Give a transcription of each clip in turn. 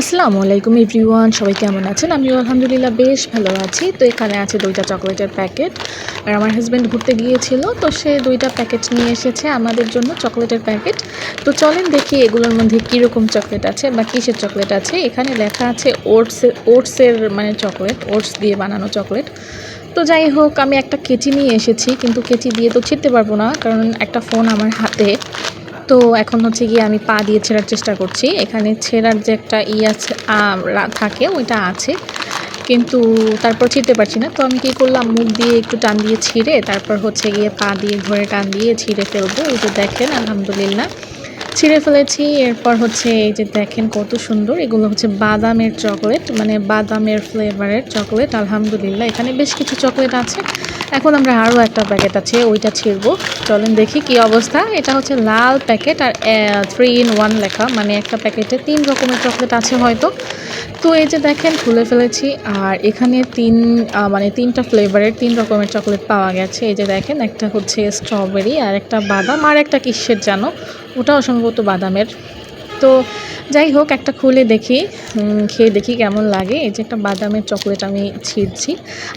আসসালামু আলাইকুম এভরিওয়ান, সবাই কেমন আছেন? আমিও আলহামদুলিল্লাহ বেশ ভালো আছি। তো এখানে আছে 2টা চকোলেটের প্যাকেট। আর আমার হাজব্যান্ড ঘুরতে গিয়েছিল, তো সে 2টা প্যাকেট নিয়ে এসেছে আমাদের জন্য, চকোলেটের প্যাকেট। তো চলেন দেখি এগুলোর মধ্যে কীরকম চকলেট আছে বা কিসের চকলেট আছে। এখানে লেখা আছে ওটসের মানে চকলেট, ওটস দিয়ে বানানো চকলেট। তো যাই হোক, আমি একটা কেচি নিয়ে এসেছি, কিন্তু কেচি দিয়ে তো ছিঁড়তে পারবো না, কারণ একটা ফোন আমার হাতে। তো এখন হচ্ছে গিয়ে আমি পা দিয়ে ছেঁড়ার চেষ্টা করছি। এখানে ছেঁড়ার যে একটা আছে থাকে, ওইটা আছে, কিন্তু তারপর ছিঁড়তে পারছি না। তো আমি কী করলাম, মুখ দিয়ে একটু টান দিয়ে ছিঁড়ে তারপর হচ্ছে গিয়ে পা দিয়ে ধরে টান দিয়ে ছিঁড়ে ফেলবো। এই যে দেখেন, আলহামদুলিল্লাহ ছিঁড়ে ফেলেছি। এরপর হচ্ছে এই যে দেখেন কত সুন্দর, এগুলো হচ্ছে বাদামের চকলেট, মানে বাদামের ফ্লেভারের চকলেট। আলহামদুলিল্লাহ এখানে বেশ কিছু চকলেট আছে। এখন আমরা আরও একটা প্যাকেট আছে, ওইটা ছিঁড়বো। চলেন দেখি কি অবস্থা। এটা হচ্ছে লাল প্যাকেট আর 3 in 1 লেখা, মানে একটা প্যাকেটে 3 রকমের চকলেট আছে হয়তো। তো এই যে দেখেন খুলে ফেলেছি, আর এখানে মানে 3টা ফ্লেভারের 3 রকমের চকলেট পাওয়া গেছে। এই যে দেখেন, একটা হচ্ছে স্ট্রবেরি, আর একটা বাদাম, আর একটা কিসের জানো, ওটাও সম্ভবত বাদামের। তো যাই হোক, একটা খুলে দেখি, খেয়ে দেখি কেমন লাগে। এই যে একটা বাদামের চকলেট আমি ছিঁড়ছি,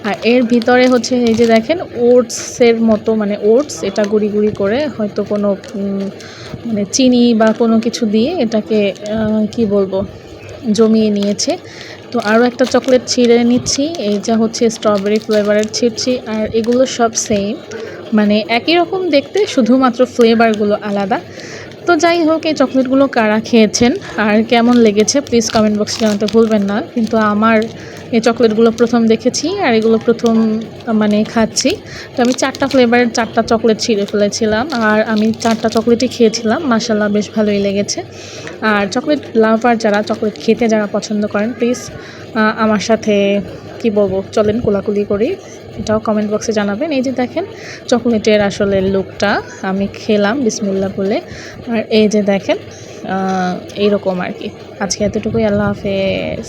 আর এর ভিতরে হচ্ছে এই যে দেখেন ওটসের মতো, মানে ওটস, এটা গুঁড়ি গুঁড়ি করে হয়তো কোনো মানে চিনি বা কোনো কিছু দিয়ে এটাকে কি বলবো, জমিয়ে নিয়েছে। তো আরও একটা চকলেট ছিঁড়ে নিচ্ছি, এইটা হচ্ছে স্ট্রবেরি ফ্লেভারের ছিঁড়ছি। আর এগুলো সব সেম, মানে একই রকম দেখতে, শুধুমাত্র ফ্লেভারগুলো আলাদা। তো যাই হোক, এই চকলেটগুলো কারা খেয়েছেন আর কেমন লেগেছে প্লিজ কমেন্ট বক্সে জানাতে ভুলবেন না। কিন্তু আমার এই চকলেটগুলো প্রথম দেখেছি, আর এগুলো প্রথম মানে খাচ্ছি। তো আমি 4টা ফ্লেভারের 4টা চকলেট ছিঁড়ে ফেলেছিলাম, আর আমি 4টা চকলেটই খেয়েছিলাম। মাশাআল্লাহ বেশ ভালোই লেগেছে। আর চকলেট লাভার যারা, চকলেট খেতে যারা পছন্দ করেন, প্লিজ আমার সাথে কি বলবো, চলেন কোলাকুলি করি, এটাও কমেন্ট বক্সে জানাবেন। এই যে দেখেন চকলেটের আসলে লুকটা, আমি খেলাম বিসমিল্লাহ বলে। আর এই যে দেখেন এইরকম আর কি। আজকে এতটুকুই, আল্লাহ হাফেজ।